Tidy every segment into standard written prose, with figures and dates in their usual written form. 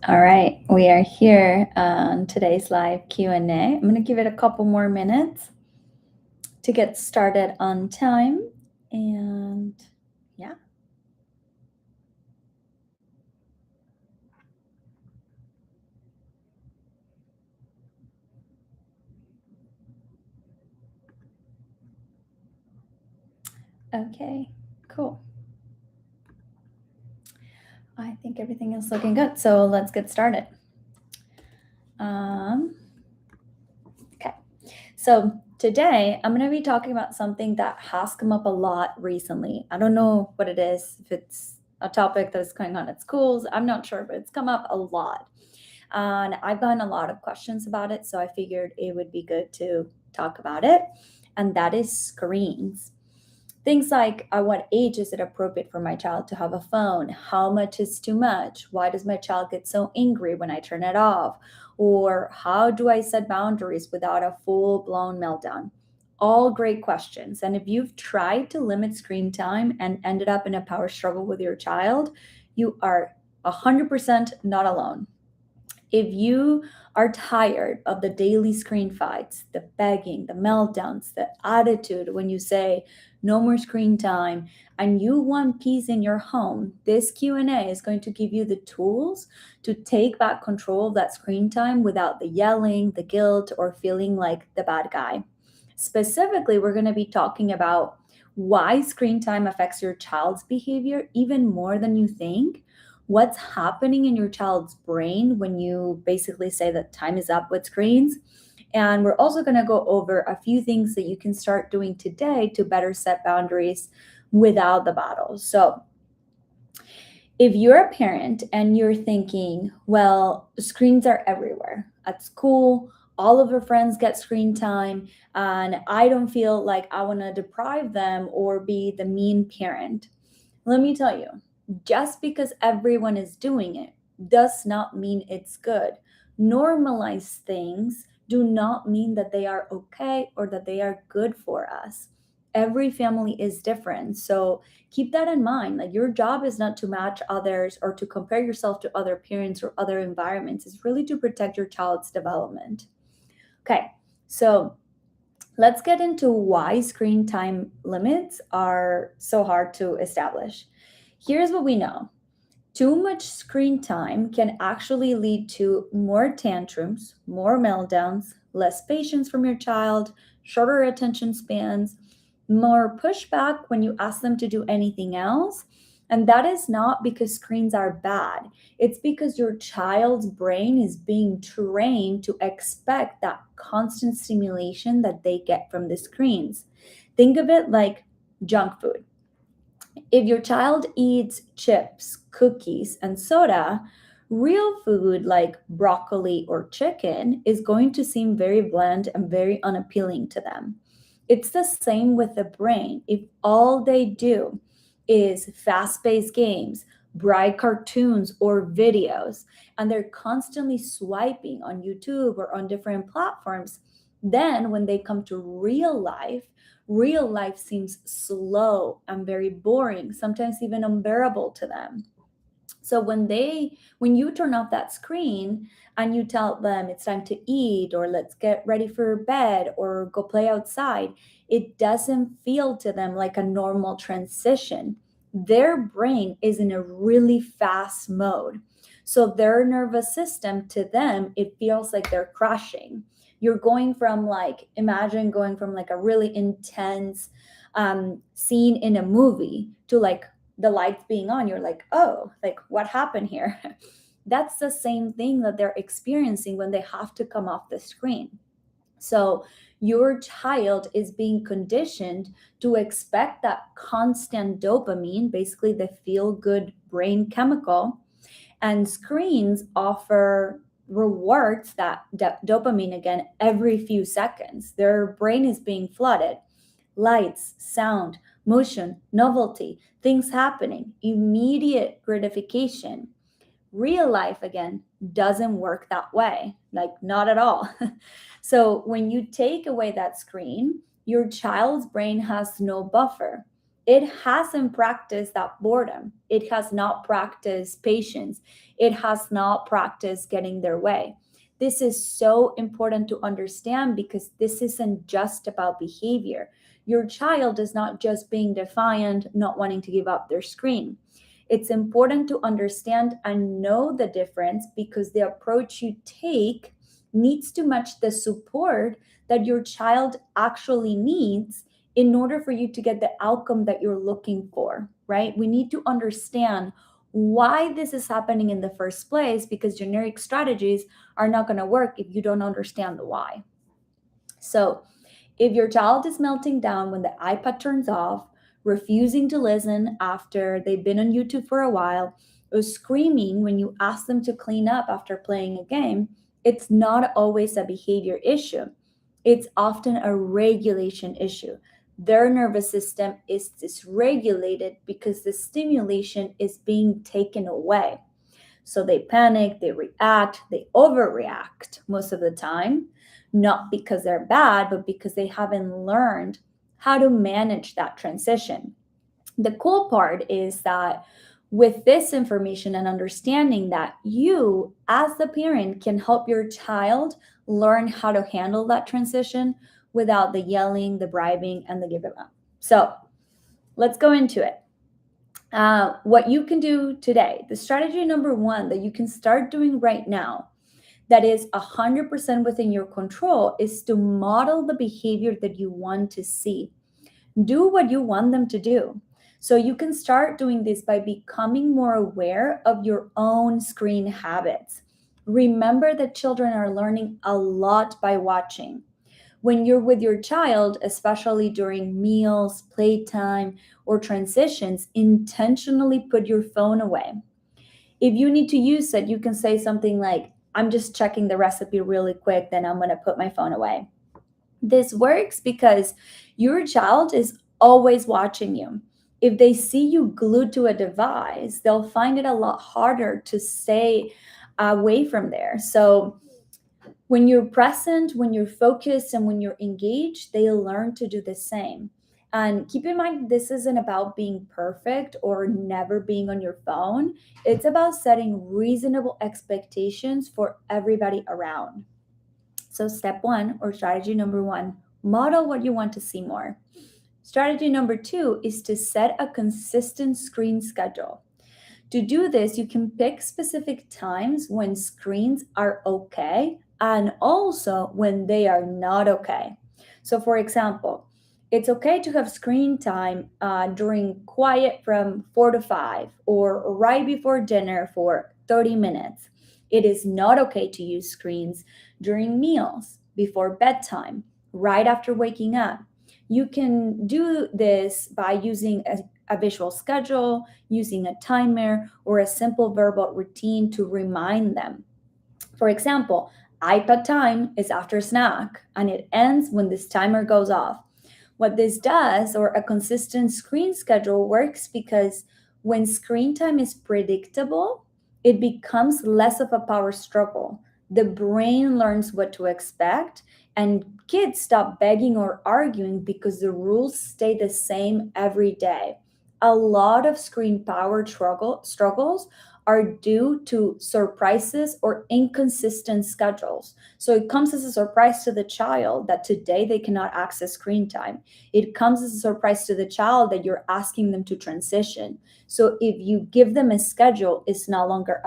All right, we are here on today's live Q&A. I'm going to give it a couple more minutes to get started on time. And yeah. Okay, cool. I think everything is looking good. So let's get started. Okay, so today I'm going to be talking about something that has come up a lot recently. I don't know what it is, if it's a topic that's going on at schools. I'm not sure, but it's come up a lot. And I've gotten a lot of questions about it, so I figured it would be good to talk about it. And that is screens. Things like at what age is it appropriate for my child to have a phone? How much is too much? Why does my child get so angry when I turn it off? Or how do I set boundaries without a full blown meltdown? All great questions. And if you've tried to limit screen time and ended up in a power struggle with your child, you are 100% not alone. If you are tired of the daily screen fights, the begging, the meltdowns, the attitude when you say no more screen time, and you want peace in your home, this Q&A is going to give you the tools to take back control of that screen time without the yelling, the guilt, or feeling like the bad guy. Specifically, we're going to be talking about why screen time affects your child's behavior even more than you think, what's happening in your child's brain when you basically say that time is up with screens. And we're also going to go over a few things that you can start doing today to better set boundaries without the battle. So, if you're a parent and you're thinking, well, screens are everywhere at school, all of your friends get screen time, and I don't feel like I want to deprive them or be the mean parent, let me tell you, just because everyone is doing it does not mean it's good. Normalized things do not mean that they are okay or that they are good for us. Every family is different. So keep that in mind. Like, your job is not to match others or to compare yourself to other parents or other environments. It's really to protect your child's development. Okay, so let's get into why screen time limits are so hard to establish. Here's what we know: too much screen time can actually lead to more tantrums, more meltdowns, less patience from your child, shorter attention spans, more pushback when you ask them to do anything else. And that is not because screens are bad. It's because your child's brain is being trained to expect that constant stimulation that they get from the screens. Think of it like junk food. If your child eats chips, cookies, and soda, real food like broccoli or chicken is going to seem very bland and very unappealing to them. It's the same with the brain. If all they do is fast paced games, bright cartoons, or videos, and they're constantly swiping on YouTube or on different platforms, then when they come to real life seems slow and very boring, sometimes even unbearable to them. So when you turn off that screen and you tell them it's time to eat, or let's get ready for bed, or go play outside, it doesn't feel to them like a normal transition. Their brain is in a really fast mode. So their nervous system, to them, it feels like they're crashing. You're going from, like, imagine going from like a really intense scene in a movie to like the lights being on. You're like, oh, like, what happened here? That's the same thing that they're experiencing when they have to come off the screen. So your child is being conditioned to expect that constant dopamine, basically the feel good brain chemical, and screens offer rewards that dopamine again every few seconds. Their brain is being flooded. Lights, sound, motion, novelty, things happening, immediate gratification. Real life, again, doesn't work that way, like, not at all. So when you take away that screen, your child's brain has no buffer. it hasn't practiced that boredom. It has not practiced patience. It has not practiced getting their way. This is so important to understand because this isn't just about behavior. Your child is not just being defiant, not wanting to give up their screen. It's important to understand and know the difference because the approach you take needs to match the support that your child actually needs in order for you to get the outcome that you're looking for, right? We need to understand why this is happening in the first place because generic strategies are not going to work if you don't understand the why. So, if your child is melting down when the iPad turns off, refusing to listen after they've been on YouTube for a while, or screaming when you ask them to clean up after playing a game, it's not always a behavior issue. It's often a regulation issue. Their nervous system is dysregulated because the stimulation is being taken away. So they panic, they react, they overreact most of the time, not because they're bad, but because they haven't learned how to manage that transition. The cool part is that with this information and understanding that you, as the parent, can help your child learn how to handle that transition without the yelling, the bribing, and the giving up. So let's go into it. What you can do today, the strategy number one that you can start doing right now, that is 100% within your control, is to model the behavior that you want to see. Do what you want them to do. So you can start doing this by becoming more aware of your own screen habits. Remember that children are learning a lot by watching. When you're with your child, especially during meals, playtime, or transitions, intentionally put your phone away. If you need to use it, you can say something like, I'm just checking the recipe really quick, then I'm going to put my phone away. This works because your child is always watching you. If they see you glued to a device, they'll find it a lot harder to stay away from there. So when you're present, when you're focused, and when you're engaged, they learn to do the same. And keep in mind, this isn't about being perfect or never being on your phone. It's about setting reasonable expectations for everybody around. So, step one, or strategy number one, model what you want to see more. Strategy number two is to set a consistent screen schedule. To do this, you can pick specific times when screens are okay and also when they are not okay. So, for example, it's okay to have screen time during quiet from 4 to 5 or right before dinner for 30 minutes. It is not okay to use screens during meals, before bedtime, right after waking up. You can do this by using a visual schedule, using a timer, or a simple verbal routine to remind them. For example, iPad time is after snack and it ends when this timer goes off. What this does, or a consistent screen schedule, works because when screen time is predictable, it becomes less of a power struggle. The brain learns what to expect, and kids stop begging or arguing because the rules stay the same every day. A lot of screen power struggles are due to surprises or inconsistent schedules. So it comes as a surprise to the child that today they cannot access screen time. It comes as a surprise to the child that you're asking them to transition. So if you give them a schedule, it's no longer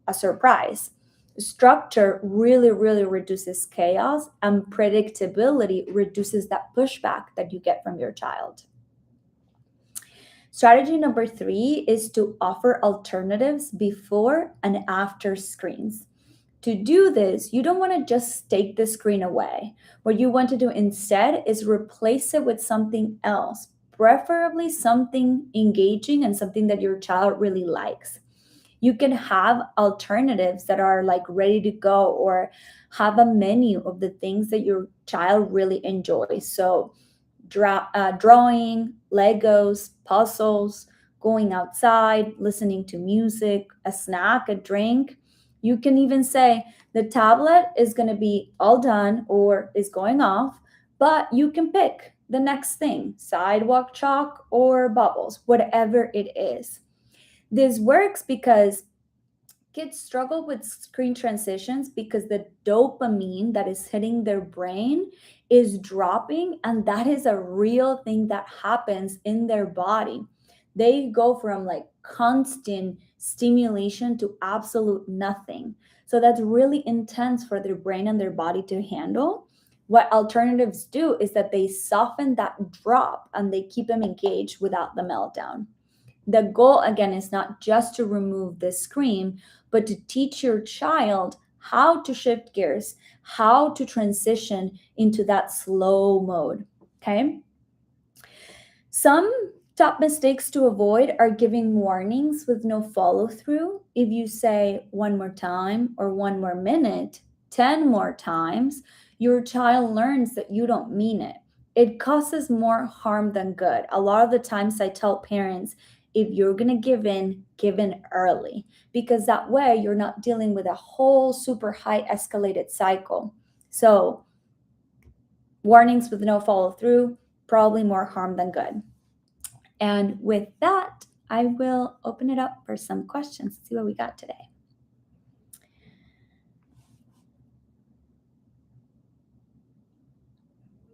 a surprise. Structure really, really reduces chaos, and predictability reduces that pushback that you get from your child. Strategy number three is to offer alternatives before and after screens. To do this, you don't want to just take the screen away. What you want to do instead is replace it with something else, preferably something engaging and something that your child really likes. You can have alternatives that are like ready to go, or have a menu of the things that your child really enjoys. So, drawing, Legos, puzzles, going outside, listening to music, a snack, a drink. You can even say the tablet is going to be all done or is going off, but you can pick. the next thing, sidewalk chalk or bubbles, whatever it is. This works because kids struggle with screen transitions because the dopamine that is hitting their brain is dropping, and that is a real thing that happens in their body. They go from like constant stimulation to absolute nothing. So that's really intense for their brain and their body to handle. What alternatives do is that they soften that drop and they keep them engaged without the meltdown. The goal again is not just to remove the screen, but to teach your child how to shift gears, how to transition into that slow mode. Okay. Some top mistakes to avoid are giving warnings with no follow through. If you say one more time or one more minute 10 more times, your child learns that you don't mean it. It causes more harm than good. A lot of the times I tell parents, if you're going to give in early, because that way you're not dealing with a whole super high escalated cycle. So, warnings with no follow through, probably more harm than good. And with that, I will open it up for some questions. See what we got today.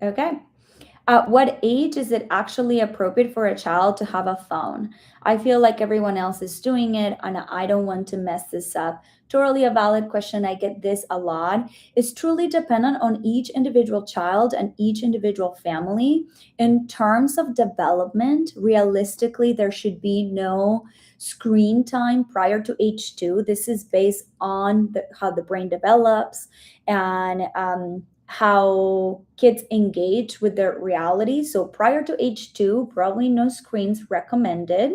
Okay. At what age is it actually appropriate for a child to have a phone? I feel like everyone else is doing it and I don't want to mess this up. Totally a valid question. I get this a lot. It's truly dependent on each individual child and each individual family. In terms of development, realistically, there should be no screen time prior to age 2. This is based on how the brain develops and how kids engage with their reality. So prior to age 2, probably no screens recommended.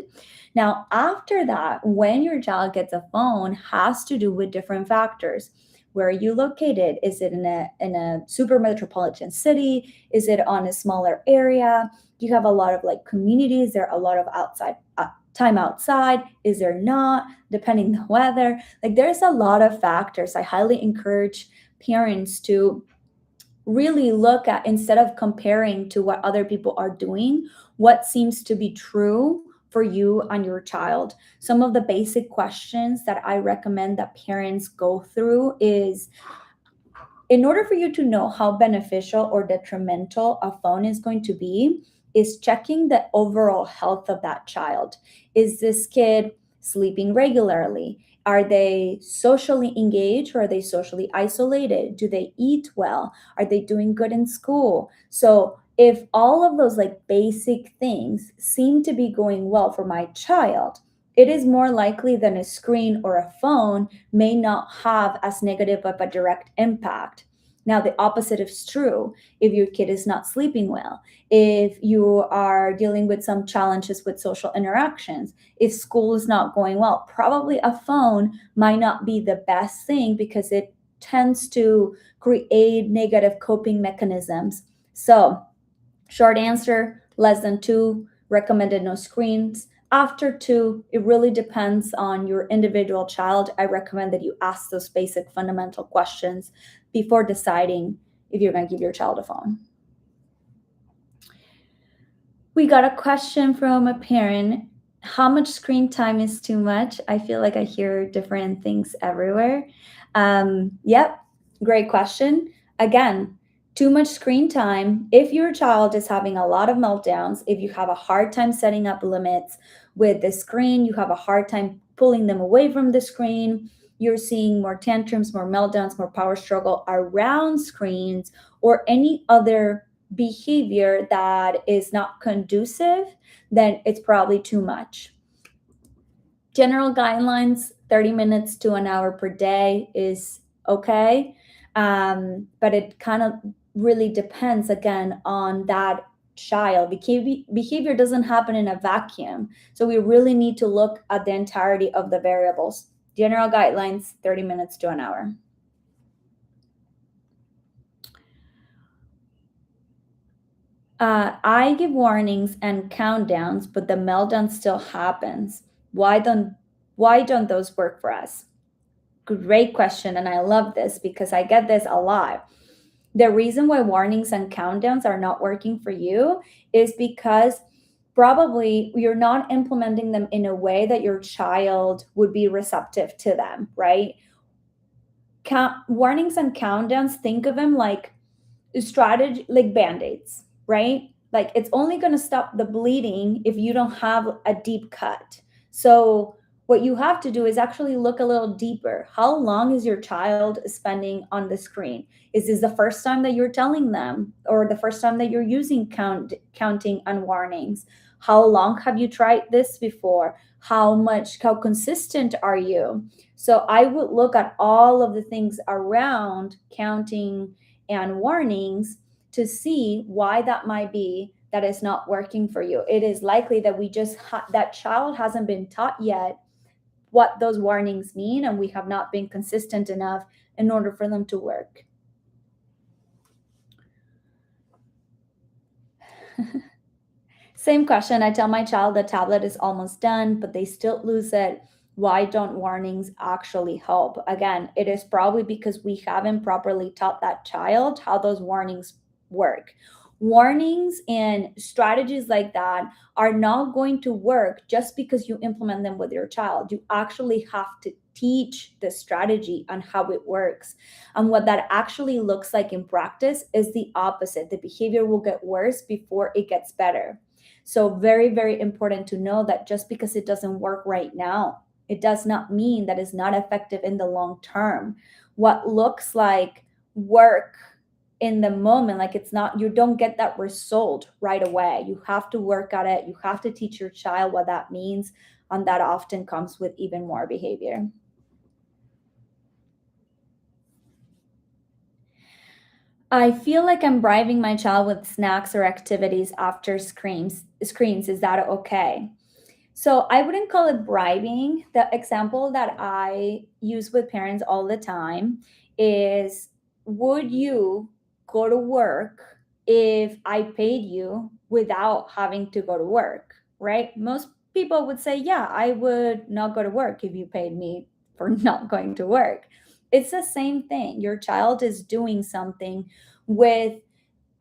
Now, after that, when your child gets a phone, has to do with different factors. Where are you located? Is it in a super metropolitan city? Is it on a smaller area? Do you have a lot of like communities? There are a lot of outside time outside. Is there not? Depending on the weather. Like there's a lot of factors. I highly encourage parents to really look at, instead of comparing to what other people are doing, what seems to be true for you and your child. Some of the basic questions that I recommend that parents go through is, in order for you to know how beneficial or detrimental a phone is going to be, is checking the overall health of that child. Is this kid sleeping regularly? Are they socially engaged or are they socially isolated? Do they eat well? Are they doing good in school? So if all of those like basic things seem to be going well for my child, it is more likely than a screen or a phone may not have as negative of a direct impact. Now, the opposite is true. If your kid is not sleeping well, if you are dealing with some challenges with social interactions, if school is not going well, probably a phone might not be the best thing because it tends to create negative coping mechanisms. So, short answer, less than 2, recommended no screens. After 2, it really depends on your individual child. I recommend that you ask those basic fundamental questions before deciding if you're going to give your child a phone. We got a question from a parent. How much screen time is too much? I feel like I hear different things everywhere. Yep, great question. Again, too much screen time. If your child is having a lot of meltdowns, if you have a hard time setting up limits with the screen, you have a hard time pulling them away from the screen, you're seeing more tantrums, more meltdowns, more power struggle around screens, or any other behavior that is not conducive, then it's probably too much. General guidelines, 30 minutes to an hour per day is okay. But it kind of really depends again on that child. Behavior doesn't happen in a vacuum. So we really need to look at the entirety of the variables. General guidelines, 30 minutes to an hour. I give warnings and countdowns, but the meltdown still happens. Why don't those work for us? Great question, and I love this because I get this a lot. The reason why warnings and countdowns are not working for you is because probably you're not implementing them in a way that your child would be receptive to them, right? Warnings and countdowns, think of them like strategy, like band-aids, right? Like it's only going to stop the bleeding if you don't have a deep cut. So what you have to do is actually look a little deeper. How long is your child spending on the screen? Is this the first time that you're telling them, or the first time that you're using counting and warnings? How long have you tried this before? How consistent are you? So I would look at all of the things around counting and warnings to see why that might be that is not working for you. It is likely that that child hasn't been taught yet what those warnings mean, and we have not been consistent enough in order for them to work. Same question. I tell my child the tablet is almost done, but they still lose it. Why don't warnings actually help? Again, it is probably because we haven't properly taught that child how those warnings work. Warnings and strategies like that are not going to work just because you implement them with your child. You actually have to teach the strategy on how it works. And what that actually looks like in practice is the opposite. The behavior will get worse before it gets better. So, very, very important to know that just because it doesn't work right now, it does not mean that it's not effective in the long term. What looks like work in the moment, like it's not, you don't get that result right away. You have to work at it. You have to teach your child what that means. And that often comes with even more behavior. I feel like I'm bribing my child with snacks or activities after screens. Is that okay? So I wouldn't call it bribing. The example that I use with parents all the time is, would you go to work if I paid you without having to go to work? Right? Most people would say, yeah, I would not go to work if you paid me for not going to work. It's the same thing. Your child is doing something with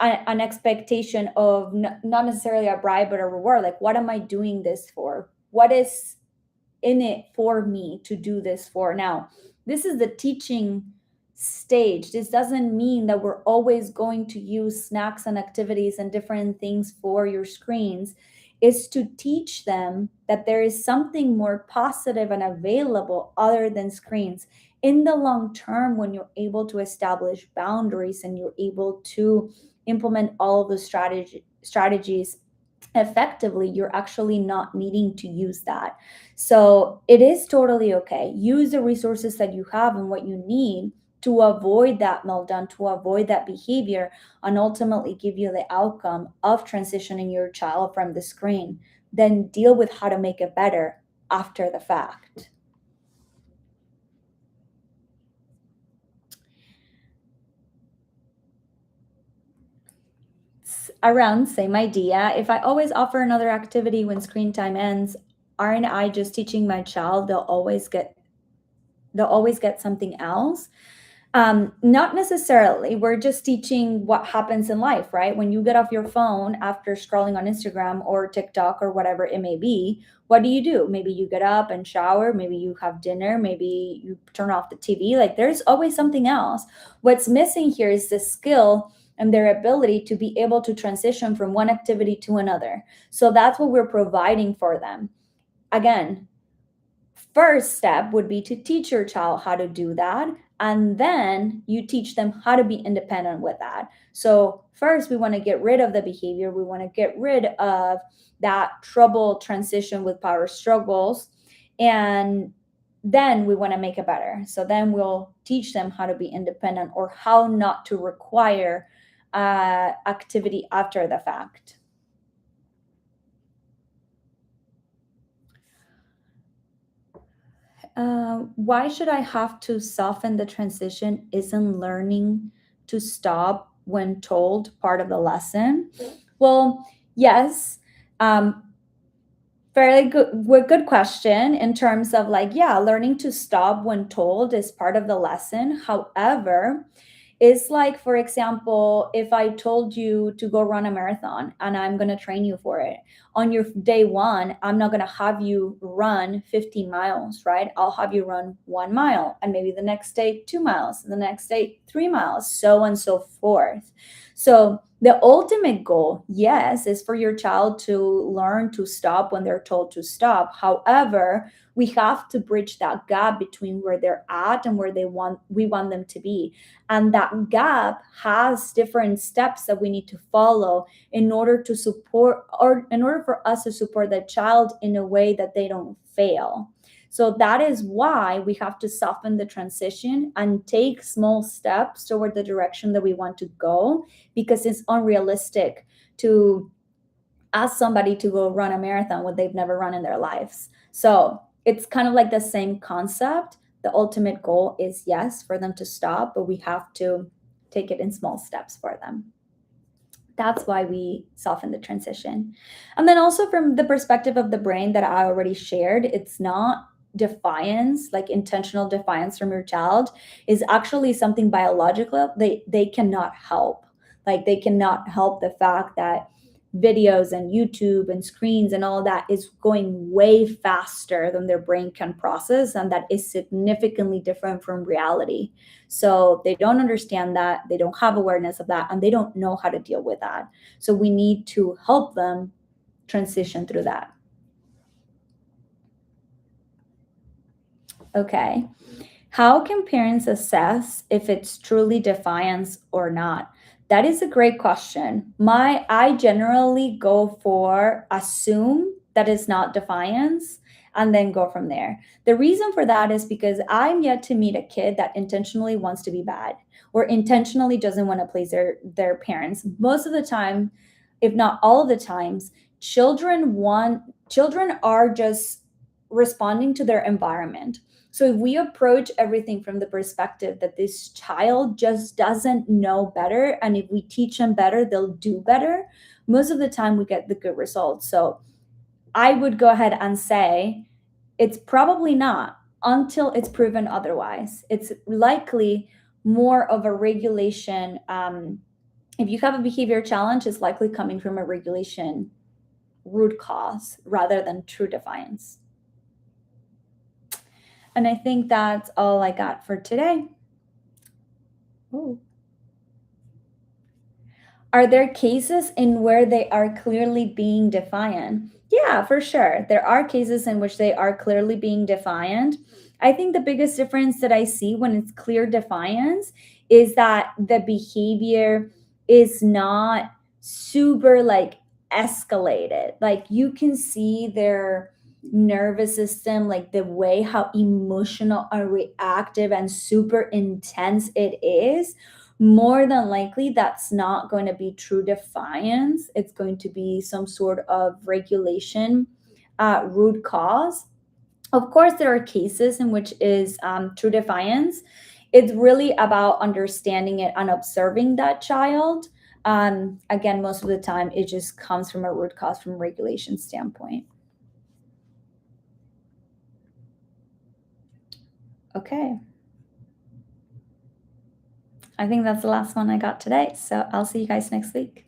an expectation of not necessarily a bribe but a reward. Like, what am I doing this for? What is in it for me to do this for? Now, this is the teaching stage. This doesn't mean that we're always going to use snacks and activities and different things for your screens. Is to teach them that there is something more positive and available other than screens. In the long term, when you're able to establish boundaries and you're able to implement all of the strategies effectively, you're actually not needing to use that. So it is totally okay. Use the resources that you have and what you need to avoid that meltdown, to avoid that behavior, and ultimately give you the outcome of transitioning your child from the screen. Then deal with how to make it better after the fact. Around same idea. If I always offer another activity when screen time ends, aren't I just teaching my child they'll always get something else? Not necessarily. We're just teaching what happens in life, right? When you get off your phone after scrolling on Instagram or TikTok or whatever it may be, what do? Maybe you get up and shower, maybe you have dinner, maybe you turn off the TV. Like there's always something else. What's missing here is the skill and their ability to be able to transition from one activity to another. So that's what we're providing for them. Again, first step would be to teach your child how to do that, and then you teach them how to be independent with that. So first we want to get rid of the behavior, we want to get rid of that trouble transition with power struggles, and then we want to make it better. So then we'll teach them how to be independent or how not to require activity after the fact. Why should I have to soften the transition? Isn't learning to stop when told part of the lesson? Well, yes. Um, Fairly good question in terms of like, yeah, learning to stop when told is part of the lesson. However, It's like, for example, if I told you to go run a marathon and I'm going to train you for it, on your day one, I'm not going to have you run 15 miles, right? I'll have you run 1 mile, and maybe the next day 2 miles, and the next day 3 miles, so on and so forth. So the ultimate goal, yes, is for your child to learn to stop when they're told to stop. However, we have to bridge that gap between where they're at and where we want them to be. And that gap has different steps that we need to follow in order to support, or in order for us to support the child in a way that they don't fail. So that is why we have to soften the transition and take small steps toward the direction that we want to go, because it's unrealistic to ask somebody to go run a marathon when they've never run in their lives. So it's kind of like the same concept. The ultimate goal is, yes, for them to stop, but we have to take it in small steps for them. That's why we soften the transition. And then also, from the perspective of the brain that I already shared, it's not defiance, like intentional defiance from your child, is actually something biological they cannot help. Like, they cannot help the fact that videos and YouTube and screens and all that is going way faster than their brain can process, and that is significantly different from reality. So they don't understand that, they don't have awareness of that, and they don't know how to deal with that. So we need to help them transition through that. Okay. How can parents assess if it's truly defiance or not? That is a great question. I generally go for assume that it's not defiance and then go from there. The reason for that is because I'm yet to meet a kid that intentionally wants to be bad or intentionally doesn't want to please their parents. Most of the time, if not all of the times, children are just responding to their environment. So if we approach everything from the perspective that this child just doesn't know better, and if we teach them better, they'll do better, most of the time we get the good results. So I would go ahead and say it's probably not until it's proven otherwise. It's likely more of a regulation. If you have a behavior challenge, it's likely coming from a regulation root cause rather than true defiance. And I think that's all I got for today. Ooh. Are there cases in where they are clearly being defiant? Yeah, for sure. There are cases in which they are clearly being defiant. I think the biggest difference that I see when it's clear defiance is that the behavior is not super like escalated. Like, you can see their nervous system, like the way how emotional and reactive and super intense it is. More than likely, that's not going to be true defiance. It's going to be some sort of regulation root cause. Of course, there are cases in which is true defiance. It's really about understanding it and observing that child. Again, most of the time, it just comes from a root cause from a regulation standpoint. Okay. I think that's the last one I got today. So I'll see you guys next week.